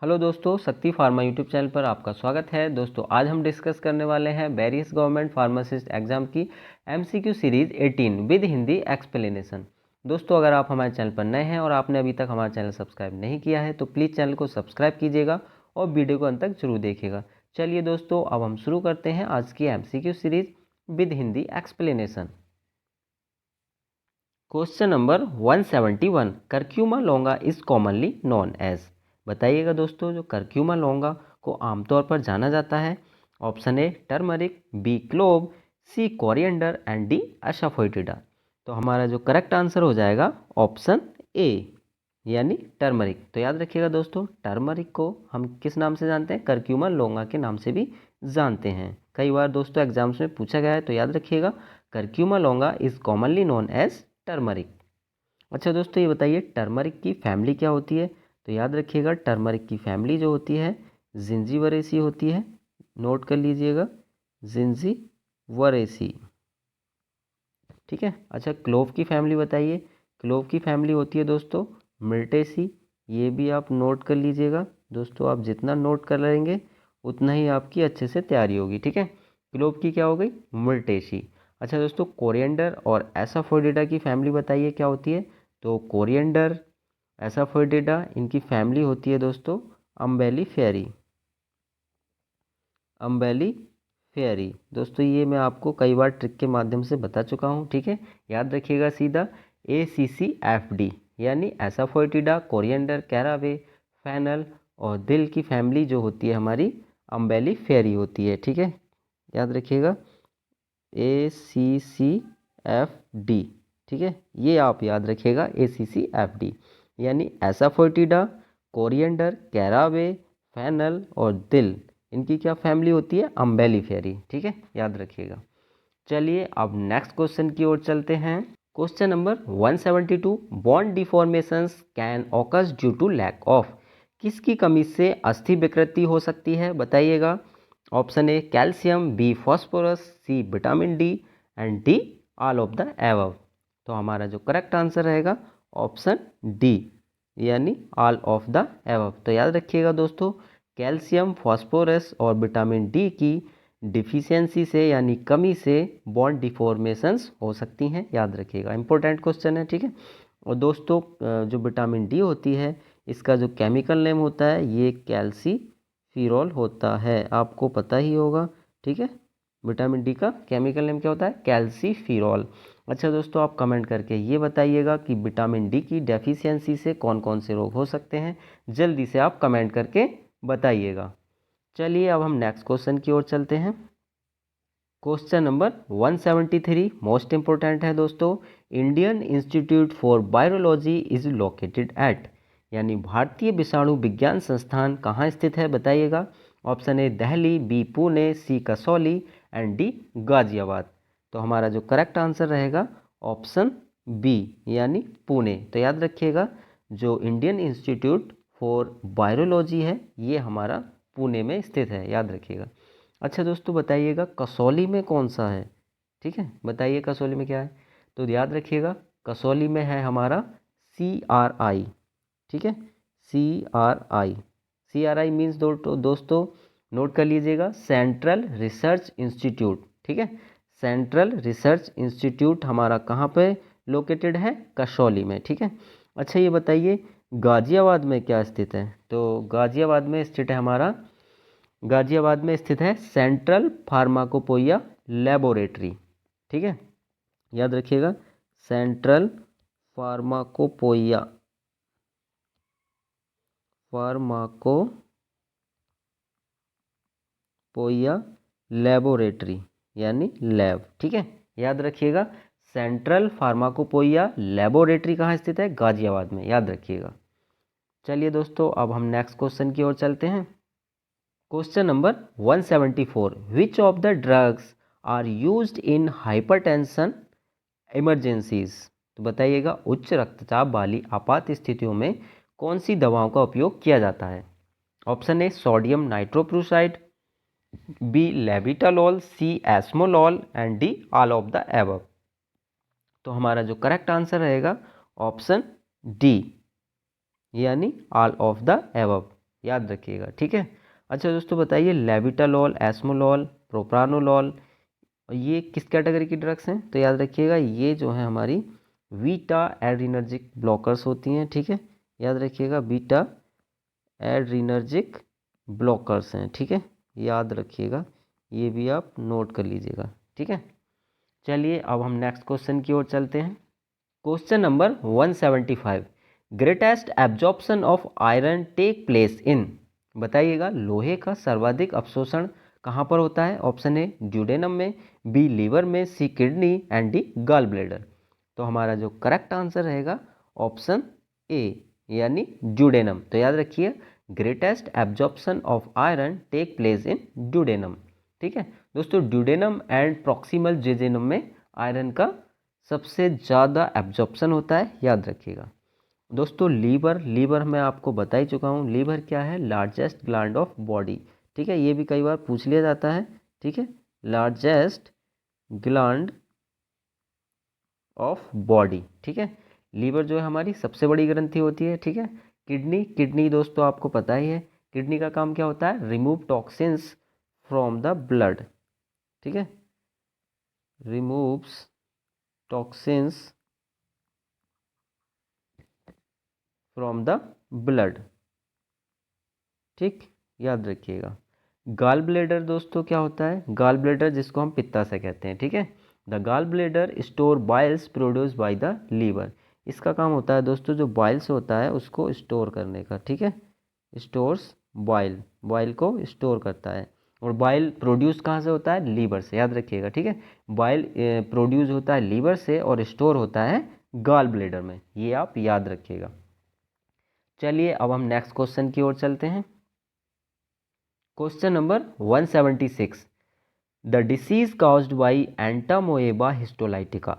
Hello दोस्तों, शक्ति pharma YouTube channel पर आपका स्वागत है। दोस्तों आज हम डिस्कस करने वाले हैं वेरियस गवर्नमेंट फार्मासिस्ट एग्जाम की MCQ series 18 with Hindi explanation. दोस्तों अगर आप हमारे चैनल पर नए हैं और आपने अभी तक हमारा चैनल सब्सक्राइब नहीं किया है तो प्लीज़ चैनल को सब्सक्राइब कीजिएगा और वीडियो को अंत तक जरूर देखिएगा। चलिए दोस्तों अब हम शुरू करते हैं आज की MCQ series with Hindi explanation. Question number 171, curcuma longa is commonly known as. बताइएगा दोस्तों, जो कर्क्यूमा लॉन्गा को आमतौर पर जाना जाता है। Option A turmeric, B clove, C coriander and D asafoetida. तो हमारा जो करेक्ट आंसर हो जाएगा ऑप्शन ए यानी टर्मरिक। तो याद रखिएगा दोस्तों, टर्मरिक को हम किस नाम से जानते हैं? कर्क्यूमा लॉन्गा के नाम से भी जानते हैं। कई बार दोस्तों एग्जाम्स में पूछा गया है, तो याद रखिएगा curcuma longa is commonly known as turmeric. अच्छा दोस्तों ये बताइए टर्मरिक की फैमिली क्या होती है? तो याद रखिएगा टर्मरिक की फैमिली जो होती है जिंजीवरेसी होती है। नोट कर लीजिएगा, जिंजीवरेसी। ठीक है। अच्छा क्लोव की फैमिली बताइए। क्लोव की फैमिली होती है दोस्तों मिर्टेसी। ये भी आप नोट कर लीजिएगा। दोस्तों आप जितना नोट कर लेंगे उतना ही आपकी अच्छे से तैयारी होगी। ठीक है। क्लोव की क्या हो गई? मिर्टेसी। अच्छा दोस्तों कोरिएंडर और एसाफोइडिडा की फैमिली बताइए क्या होती है? तो कोरिएंडर, एसाफोइडिडा, इनकी फैमिली होती है दोस्तों अम्बेलिफेरी। अम्बेलिफेरी दोस्तों ये मैं आपको कई बार ट्रिक के माध्यम से बता चुका हूँ। ठीक है। याद रखिएगा सीधा ACCFD यानी एसाफोइटिडा, कोरिएंडर, कैरावे, फैनल और दिल की फैमिली जो होती है हमारी अम्बेलिफेरी होती है। ठीक है। याद रखिएगा ACCFD। ठीक है, ये आप याद रखिएगा ACCFD यानी एसाफोइटिडा, कोरिएंडर, कैरावे, फैनल और दिल, इनकी क्या फैमिली होती है? अम्बेलिफेरी। ठीक है, याद रखिएगा। चलिए अब नेक्स्ट क्वेश्चन की ओर चलते हैं। Question number 172, bone deformations can occurs due to lack of. किसकी कमी से अस्थि विकृति हो सकती है? बताइएगा। Option A calcium, B phosphorus, C vitamin D and D all of the above. तो हमारा जो करेक्ट आंसर रहेगा ऑप्शन डी यानी ऑल ऑफ द एबव। तो याद रखिएगा दोस्तों कैल्शियम, फॉस्फोरस और विटामिन डी की डिफिशियंसी से यानी कमी से बॉन्ड डिफॉर्मेशंस हो सकती हैं। याद रखिएगा, इंपॉर्टेंट क्वेश्चन है। ठीक है। और दोस्तों जो विटामिन डी होती है इसका जो केमिकल नेम होता है ये कैल्सीफिरॉल होता है, आपको पता ही होगा। ठीक है। विटामिन डी का केमिकल नेम क्या होता है? कैल्सीफिरॉल। अच्छा दोस्तों आप कमेंट करके ये बताइएगा कि विटामिन डी की डेफिशिएंसी से कौन कौन से रोग हो सकते हैं। जल्दी से आप कमेंट करके बताइएगा। चलिए अब हम नेक्स्ट क्वेश्चन की ओर चलते हैं। क्वेश्चन नंबर 173 मोस्ट इंपोर्टेंट है दोस्तों। Indian Institute for Virology is located at, यानी भारतीय विषाणु विज्ञान संस्थान कहाँ स्थित है? बताइएगा। Option A Delhi, B Pune, C Kasauli and D Ghaziabad. तो हमारा जो करेक्ट आंसर रहेगा ऑप्शन बी यानी पुणे। तो याद रखिएगा जो इंडियन इंस्टीट्यूट फॉर वायरोलॉजी है ये हमारा पुणे में स्थित है। याद रखिएगा। अच्छा दोस्तों बताइएगा कसौली में कौन सा है? ठीक है, बताइए कसौली में क्या है? तो याद रखिएगा कसौली में है हमारा CRI। ठीक है, CRI। CRI मीन्स दोस्तों नोट कर लीजिएगा सेंट्रल रिसर्च इंस्टीट्यूट। ठीक है, सेंट्रल रिसर्च इंस्टीट्यूट हमारा कहाँ पे लोकेटेड है? कसौली में। ठीक है। अच्छा ये बताइए गाजियाबाद में क्या स्थित है? तो गाजियाबाद में स्थित है हमारा, गाजियाबाद में स्थित है सेंट्रल फार्माकोपोइया लेबोरेटरी। ठीक है, याद रखिएगा सेंट्रल फार्माकोपोइया लेबोरेटरी यानी लैब। ठीक है, याद रखिएगा सेंट्रल फार्माकोपोइया लेबोरेटरी कहाँ स्थित है? गाजियाबाद में। याद रखिएगा। चलिए दोस्तों अब हम नेक्स्ट क्वेश्चन की ओर चलते हैं। Question number 174, which of the drugs are used in hypertension emergencies. तो बताइएगा उच्च रक्तचाप वाली आपात स्थितियों में कौन सी दवाओं का उपयोग किया जाता है? Option A sodium nitrochloride, B labetalol, C esmolol and D all of the above. तो हमारा जो करेक्ट आंसर रहेगा ऑप्शन डी यानी ऑल ऑफ द एबव। याद रखिएगा, ठीक है। अच्छा दोस्तों बताइए, लेविटालॉल, एस्मोलॉल, प्रोप्रानोलॉल, ये किस कैटेगरी की ड्रग्स हैं? तो याद रखिएगा ये जो है हमारी बीटा एड्रीनर्जिक ब्लॉकर्स होती हैं, ठीक है। याद रखिएगा बीटा एड्रीनर्जिक ब्लॉकर्स हैं, ठीक है। याद रखिएगा, ये भी आप नोट कर लीजिएगा, ठीक है। चलिए अब हम नेक्स्ट क्वेश्चन की ओर चलते हैं। Question number 175, greatest absorption of iron take place in, बताइएगा लोहे का सर्वाधिक अवशोषण कहाँ पर होता है? ऑप्शन ए ड्यूडेनम में, बी लीवर में, C kidney and D gall bladder. तो हमारा जो करेक्ट आंसर रहेगा ऑप्शन ए यानी ड्यूडेनम। तो याद रखिए greatest absorption of iron take place in duodenum, ठीक है दोस्तों। ड्यूडेनम एंड प्रॉक्सिमल जेजेनम में आयरन का सबसे ज़्यादा एब्जॉर्प्शन होता है, याद रखिएगा दोस्तों। लीवर मैं आपको बता ही चुका हूँ, लीवर क्या है? लार्जेस्ट ग्लैंड ऑफ बॉडी, ठीक है। ये भी कई बार पूछ लिया जाता है, ठीक है। लार्जेस्ट ग्लैंड ऑफ बॉडी, ठीक है। लीवर जो है हमारी सबसे बड़ी ग्रंथि होती है, ठीक है। किडनी दोस्तों आपको पता ही है, किडनी का काम क्या होता है? Remove toxins from the blood, ठीक है। Removes toxins from the blood, ठीक, याद रखिएगा। गॉल ब्लैडर दोस्तों क्या होता है? गॉल ब्लैडर जिसको हम पित्ताशय कहते हैं, ठीक है। The gall bladder store biles produce by the liver, इसका काम होता है दोस्तों जो बाइल्स होता है उसको स्टोर करने का, ठीक है। स्टोर्स बाइल को स्टोर करता है। और बाइल प्रोड्यूस कहाँ से होता है? लीवर से, याद रखिएगा, ठीक है। बाइल प्रोड्यूस होता है लीवर से और स्टोर होता है गॉल ब्लैडर में, ये आप याद रखिएगा। चलिए अब हम नेक्स्ट क्वेश्चन की ओर चलते हैं। Question number 176, the disease caused by एंटामोएबा histolytica.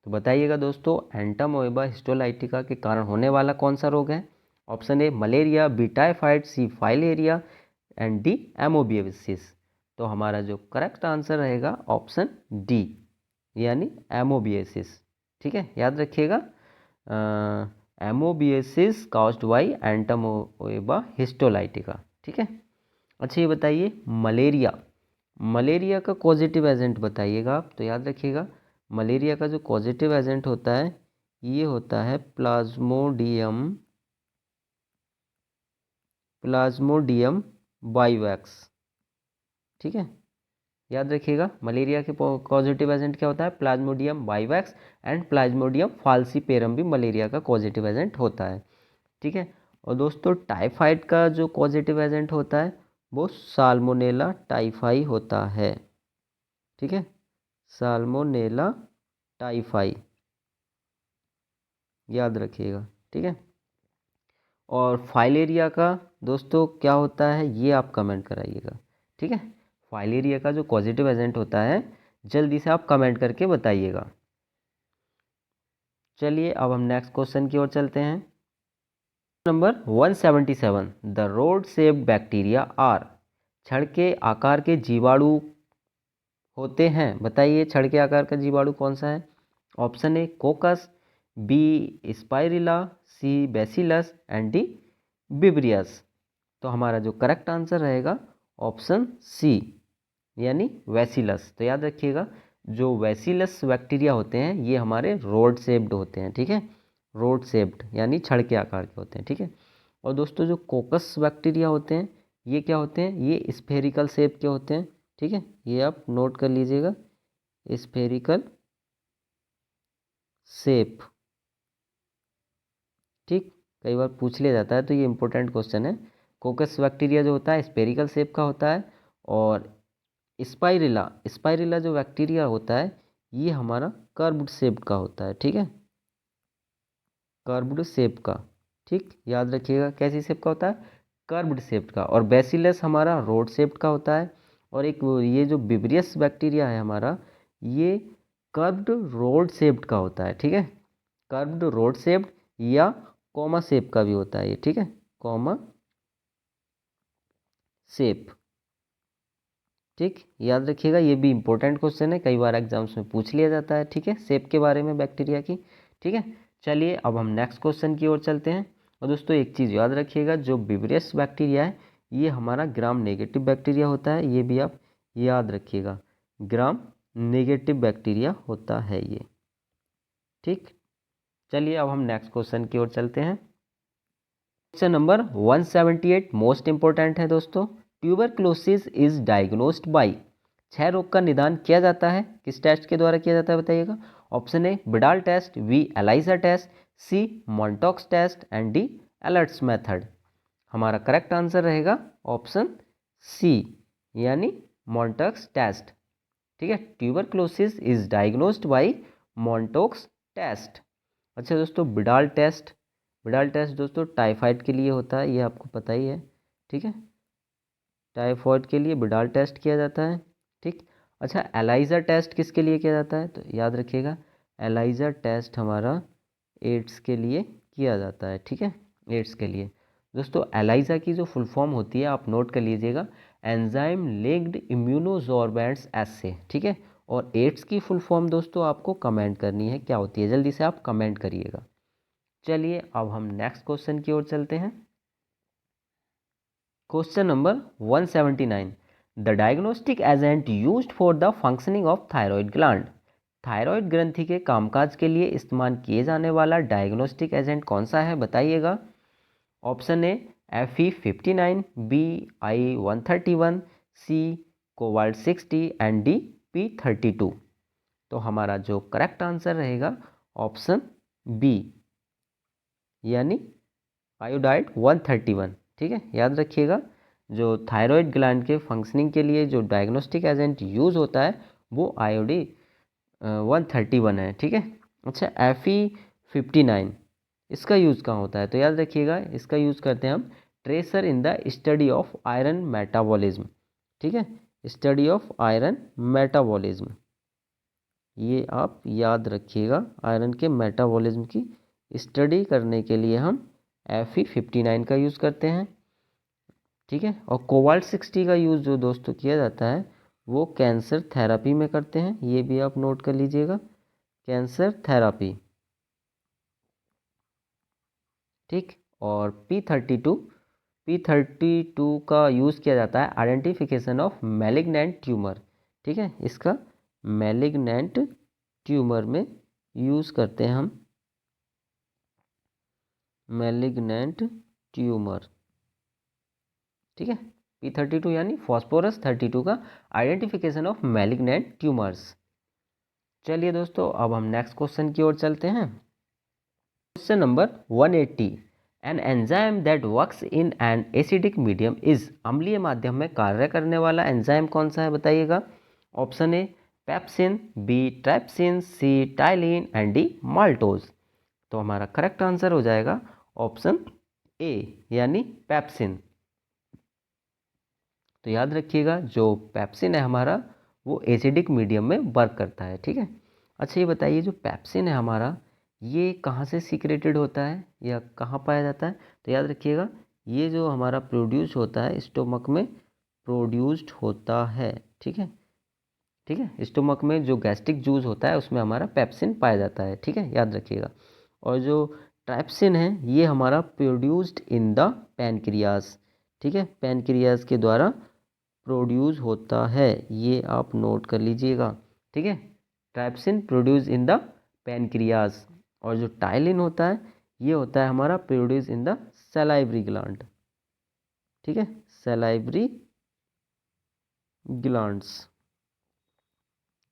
तो बताइएगा दोस्तों एंटामोएबा हिस्टोलाइटिका के कारण होने वाला कौन सा रोग है? Option A malaria, B typhoid, C filaria and D amoebiasis. तो हमारा जो करेक्ट आंसर रहेगा ऑप्शन डी यानी एमोबियासिस, ठीक है। याद रखिएगा एमोबियासिस काउज्ड बाई एंटामोएबा हिस्टोलाइटिका, ठीक है। अच्छा ये बताइए मलेरिया का पॉजिटिव एजेंट बताइएगा आप। तो याद रखिएगा मलेरिया का जो पॉजिटिव एजेंट होता है ये होता है प्लाज्मोडियम बाइवैक्स, ठीक है। याद रखिएगा मलेरिया के पॉजिटिव एजेंट क्या होता है? प्लाज्मोडियम बाइवैक्स एंड प्लाज्मोडियम फाल्सीपेरम भी मलेरिया का पॉजिटिव एजेंट होता है, ठीक है। और दोस्तों टाइफाइड का जो पॉजिटिव एजेंट होता है वो साल्मोनेला टाइफाई होता है, ठीक है। साल्मोनेला टाइफाई, याद रखिएगा, ठीक है। और फाइलेरिया का दोस्तों क्या होता है ये आप कमेंट कराइएगा, ठीक है। फाइलेरिया का जो पॉजिटिव एजेंट होता है जल्दी से आप कमेंट करके बताइएगा। चलिए अब हम नेक्स्ट क्वेश्चन की ओर चलते हैं। Number 177, the rod shaped bacteria are, छड़ के आकार के जीवाणु होते हैं, बताइए छड़ के आकार का जीवाणु कौन सा है? Option A coccus, B spirilla, C bacillus and D vibrios. तो हमारा जो करेक्ट आंसर रहेगा ऑप्शन सी यानी वैसिलस। तो याद रखिएगा जो वैसिलस बैक्टीरिया होते हैं ये हमारे रोड शेप्ड होते हैं, ठीक है। रोड शेप्ड यानी छड़ के आकार के होते हैं, ठीक है। और दोस्तों जो कोकस बैक्टीरिया होते हैं ये क्या होते हैं? ये स्फेरिकल शेप के होते हैं, ठीक है। ये आप नोट कर लीजिएगा स्फेरिकल शेप, ठीक, कई बार पूछ लिया जाता है तो ये इंपॉर्टेंट क्वेश्चन है। कोकस बैक्टीरिया जो होता है स्फेरिकल शेप का होता है और स्पाइरिला जो बैक्टीरिया होता है ये हमारा कर्व्ड शेप का होता है, ठीक है। कर्व्ड शेप का, ठीक, याद रखिएगा कैसी शेप का होता है? कर्व्ड शेप का। और बैसिलस हमारा रोड शेप का होता है। और एक ये जो बिब्रियस बैक्टीरिया है हमारा ये कर्व्ड रोड शेप्ड का होता है, ठीक है। कर्व्ड रोड शेप्ड या कॉमा शेप का भी होता है ये, ठीक है, कॉमा शेप, ठीक, याद रखिएगा ये भी इंपॉर्टेंट क्वेश्चन है, कई बार एग्जाम्स में पूछ लिया जाता है, ठीक है, शेप के बारे में बैक्टीरिया की, ठीक है। चलिए अब हम नेक्स्ट क्वेश्चन की ओर चलते हैं। और दोस्तों एक चीज़ याद रखिएगा, जो विब्रियस बैक्टीरिया है ये हमारा ग्राम नेगेटिव बैक्टीरिया होता है, ये भी आप याद रखिएगा, ग्राम नेगेटिव बैक्टीरिया होता है ये। ठीक, चलिए अब हम नेक्स्ट क्वेश्चन की ओर चलते हैं। क्वेश्चन नंबर 178 मोस्ट इंपॉर्टेंट है दोस्तों। ट्यूबरक्लोसिस इज डायग्नोस्ड बाय, क्षय रोग का निदान किया जाता है किस टेस्ट के द्वारा किया जाता है बताइएगा। Option A Widal test, B ELISA test, C Mantoux test and D alerts method. हमारा करेक्ट आंसर रहेगा ऑप्शन सी, यानी मॉन्टॉक्स टेस्ट। ठीक है, tuberculosis is diagnosed by Mantoux test. अच्छा दोस्तों, बिडाल टेस्ट दोस्तों टाइफाइड के लिए होता है, ये आपको पता ही है। ठीक है, टाइफाइड के लिए बिडाल टेस्ट किया जाता है। ठीक, अच्छा एलाइजा टेस्ट किसके लिए किया जाता है, तो याद रखिएगा एलाइजा टेस्ट हमारा एड्स के लिए किया जाता है। ठीक है, एड्स के लिए। दोस्तों एलाइजा की जो फुल फॉर्म होती है आप नोट कर लीजिएगा, एंजाइम लिंक्ड इम्यूनोसॉर्बेंट्स एसे। ठीक है, और एड्स की फुल फॉर्म दोस्तों आपको कमेंट करनी है, क्या होती है, जल्दी से आप कमेंट करिएगा। चलिए अब हम नेक्स्ट क्वेश्चन की ओर चलते हैं। Question number 179, the diagnostic agent used for the functioning of thyroid gland. Thyroid ग्रंथि के कामकाज के लिए इस्तेमाल किए जाने वाला डायग्नोस्टिक एजेंट कौन सा है बताइएगा। Option A Fe59, B I131, C cobalt 60 and D P32। तो हमारा जो करेक्ट आंसर रहेगा ऑप्शन बी, यानी आयोडाइड 131। ठीक है, याद रखिएगा जो थायराइड ग्लैंड के फंक्शनिंग के लिए जो डायग्नोस्टिक एजेंट यूज़ होता है वो आयोडी 131 है। ठीक है, अच्छा Fe59 इसका यूज़ कहाँ होता है, तो याद रखिएगा इसका यूज़ करते हैं हम tracer in the study of iron metabolism. ठीक है, स्टडी ऑफ आयरन मेटाबॉलिज्म, ये आप याद रखिएगा, आयरन के मेटाबॉलिज्म की स्टडी करने के लिए हम Fe59 का यूज़ करते हैं। ठीक है, और कोबाल्ट 60 का यूज़ जो दोस्तों किया जाता है वो कैंसर थेरापी में करते हैं, ये भी आप नोट कर लीजिएगा, कैंसर थेरापी। ठीक, और P32 का यूज़ किया जाता है आइडेंटिफिकेशन ऑफ मैलिग्नेंट ट्यूमर। ठीक है, इसका मैलिग्नेंट ट्यूमर में यूज़ करते हैं हम, मैलिग्नेंट ट्यूमर। ठीक है, P32 यानी फॉस्फोरस 32 का आइडेंटिफिकेशन ऑफ मैलिग्नेंट ट्यूमर्स। चलिए दोस्तों अब हम नेक्स्ट क्वेश्चन की ओर चलते हैं। Question number 180, an enzyme that works in an acidic medium is, अम्लीय माध्यम में कार्य करने वाला एंजाइम कौन सा है बताइएगा। Option A pepsin, B trypsin, C ptyalin and D maltose. तो हमारा करेक्ट आंसर हो जाएगा ऑप्शन ए, यानी पेप्सिन। तो याद रखिएगा जो पेप्सिन है हमारा वो एसिडिक मीडियम में वर्क करता है। ठीक है, अच्छा ये बताइए जो पेप्सिन है हमारा ये कहाँ से सीक्रेटेड होता है या कहाँ पाया जाता है, तो याद रखिएगा ये जो हमारा प्रोड्यूस होता है स्टोमक में प्रोड्यूस्ड होता है। ठीक है, ठीक है, स्टोमक में जो गैस्ट्रिक जूस होता है उसमें हमारा पेप्सिन पाया जाता है। ठीक है, याद रखिएगा। और जो ट्राइप्सिन है ये हमारा प्रोड्यूस्ड इन द पैनक्रियास। ठीक है, पैनक्रियास के द्वारा प्रोड्यूस होता है, ये आप नोट कर लीजिएगा। ठीक है, trypsin produce in the pancreas. और जो टाइलिन होता है ये होता है हमारा produce in the salivary gland. ठीक है, सलाइवरी ग्लैंड्स।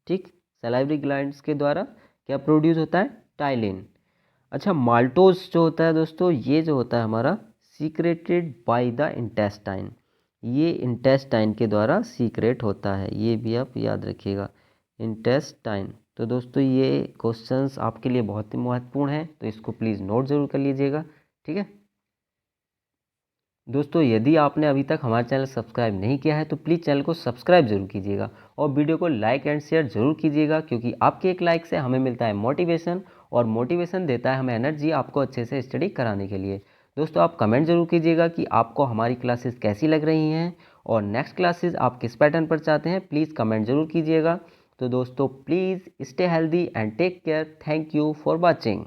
ठीक, सलाइवरी ग्लैंड्स के द्वारा क्या प्रोड्यूस होता है, टाइलिन। अच्छा माल्टोज जो होता है दोस्तों ये जो होता है हमारा सीक्रेटेड बाय द इंटेस्टाइन, ये इंटेस्टाइन के द्वारा सीक्रेट होता है, ये भी आप याद रखिएगा, इंटेस्टाइन। तो दोस्तों ये क्वेश्चंस आपके लिए बहुत ही महत्वपूर्ण है, तो इसको प्लीज़ नोट ज़रूर कर लीजिएगा। ठीक है दोस्तों, यदि आपने अभी तक हमारे चैनल सब्सक्राइब नहीं किया है तो प्लीज़ चैनल को सब्सक्राइब जरूर कीजिएगा और वीडियो को लाइक एंड शेयर जरूर कीजिएगा, क्योंकि आपके एक लाइक से हमें मिलता है मोटिवेशन और मोटिवेशन देता है हमें एनर्जी आपको अच्छे से स्टडी कराने के लिए। दोस्तों आप कमेंट जरूर कीजिएगा कि आपको हमारी क्लासेस कैसी लग रही हैं और नेक्स्ट क्लासेस आप किस पैटर्न पर चाहते हैं, प्लीज़ कमेंट जरूर कीजिएगा। तो दोस्तों please stay healthy and take care. Thank you for watching.